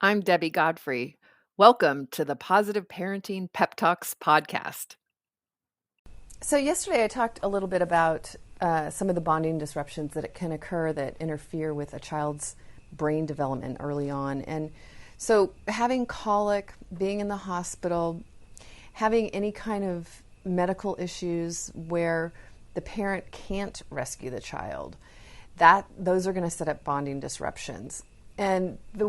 I'm Debbie Godfrey. Welcome to the Positive Parenting Pep Talks podcast. So yesterday I talked a little bit about some of the bonding disruptions that can occur that interfere with a child's brain development early on. And so having colic, being in the hospital, having any kind of medical issues where the parent can't rescue the child, those are going to set up bonding disruptions. And the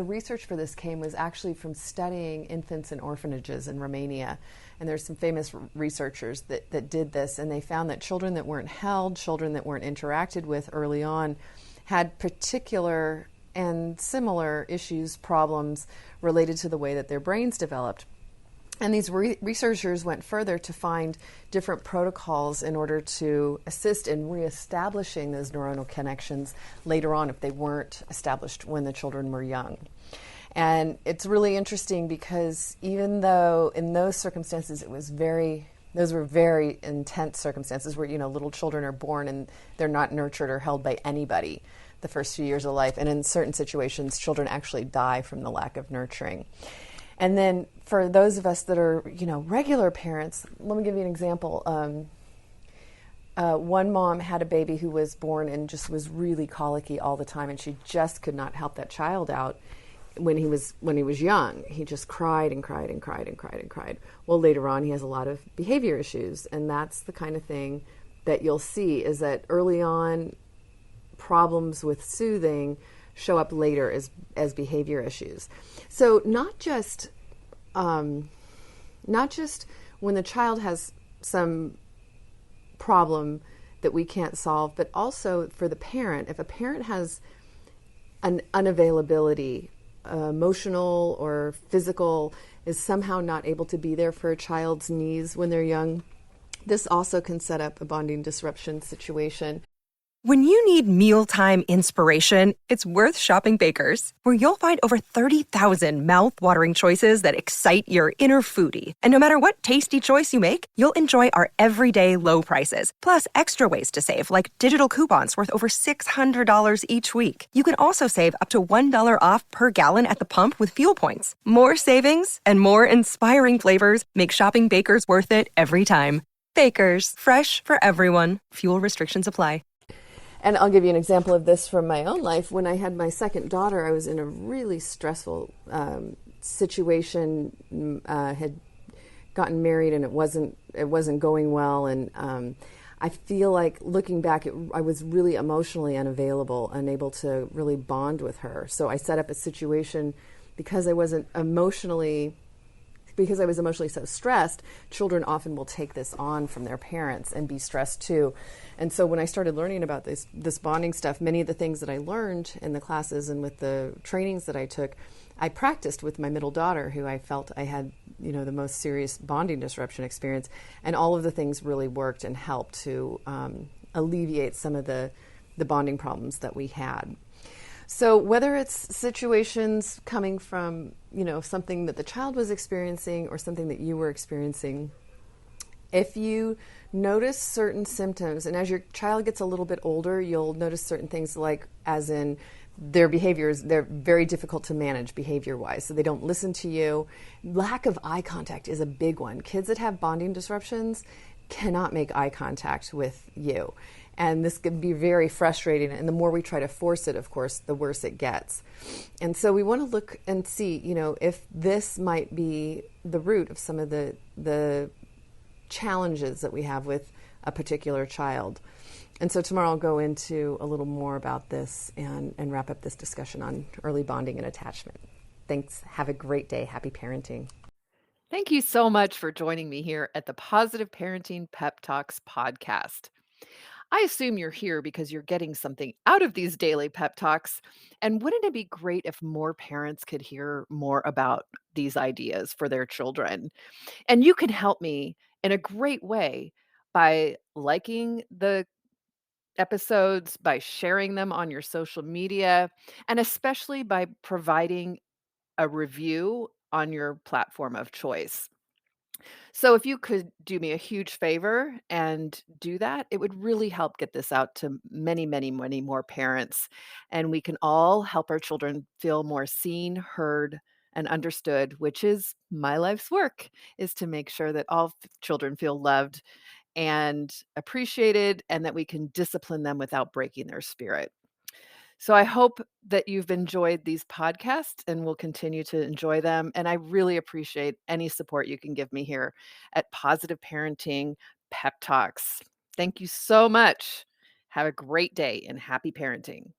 research for this came was actually from studying infants in orphanages in Romania. And there's some famous researchers that did this, and they found that children that weren't held, children that weren't interacted with early on, had particular and similar issues, problems related to the way that their brains developed. And these researchers went further to find different protocols in order to assist in reestablishing those neuronal connections later on if they weren't established when the children were young. And it's really interesting because even though in those circumstances those were very intense circumstances where, little children are born and they're not nurtured or held by anybody the first few years of life. And in certain situations, children actually die from the lack of nurturing. And then for those of us that are, regular parents, let me give you an example. One mom had a baby who was born and just was really colicky all the time, and she just could not help that child out when he was young. He just cried and cried and cried and cried and cried. Well, later on, he has a lot of behavior issues, and that's the kind of thing that you'll see is that early on, problems with soothing show up later as behavior issues. So not just when the child has some problem that we can't solve, but also for the parent. If a parent has an unavailability, emotional or physical, is somehow not able to be there for a child's needs when they're young, this also can set up a bonding disruption situation. When you need mealtime inspiration, it's worth shopping Baker's, where you'll find over 30,000 mouth-watering choices that excite your inner foodie. And no matter what tasty choice you make, you'll enjoy our everyday low prices, plus extra ways to save, like digital coupons worth over $600 each week. You can also save up to $1 off per gallon at the pump with fuel points. More savings and more inspiring flavors make shopping Baker's worth it every time. Baker's, fresh for everyone. Fuel restrictions apply. And I'll give you an example of this from my own life. When I had my second daughter, I was in a really stressful situation. Had gotten married, and it wasn't going well. And I feel like looking back, I was really emotionally unavailable, unable to really bond with her. So I set up a situation because I was emotionally so stressed. Children often will take this on from their parents and be stressed too. And so when I started learning about this bonding stuff, many of the things that I learned in the classes and with the trainings that I took, I practiced with my middle daughter, who I felt I had, the most serious bonding disruption experience. And all of the things really worked and helped to alleviate some of the bonding problems that we had. So whether it's situations coming from, something that the child was experiencing or something that you were experiencing, if you notice certain symptoms, and as your child gets a little bit older, you'll notice certain things like, as in their behaviors, they're very difficult to manage behavior-wise, so they don't listen to you. Lack of eye contact is a big one. Kids that have bonding disruptions cannot make eye contact with you. And this can be very frustrating. And the more we try to force it, of course, the worse it gets. And so we want to look and see, if this might be the root of some of the challenges that we have with a particular child. And so tomorrow I'll go into a little more about this and wrap up this discussion on early bonding and attachment. Thanks. Have a great day. Happy parenting. Thank you so much for joining me here at the Positive Parenting Pep Talks podcast. I assume you're here because you're getting something out of these daily pep talks. And wouldn't it be great if more parents could hear more about these ideas for their children? And you can help me in a great way by liking the episodes, by sharing them on your social media, and especially by providing a review on your platform of choice. So if you could do me a huge favor and do that, it would really help get this out to many, many, many more parents. And we can all help our children feel more seen, heard, and understood, which is my life's work, is to make sure that all children feel loved and appreciated and that we can discipline them without breaking their spirit. So I hope that you've enjoyed these podcasts and will continue to enjoy them. And I really appreciate any support you can give me here at Positive Parenting Pep Talks. Thank you so much. Have a great day and happy parenting.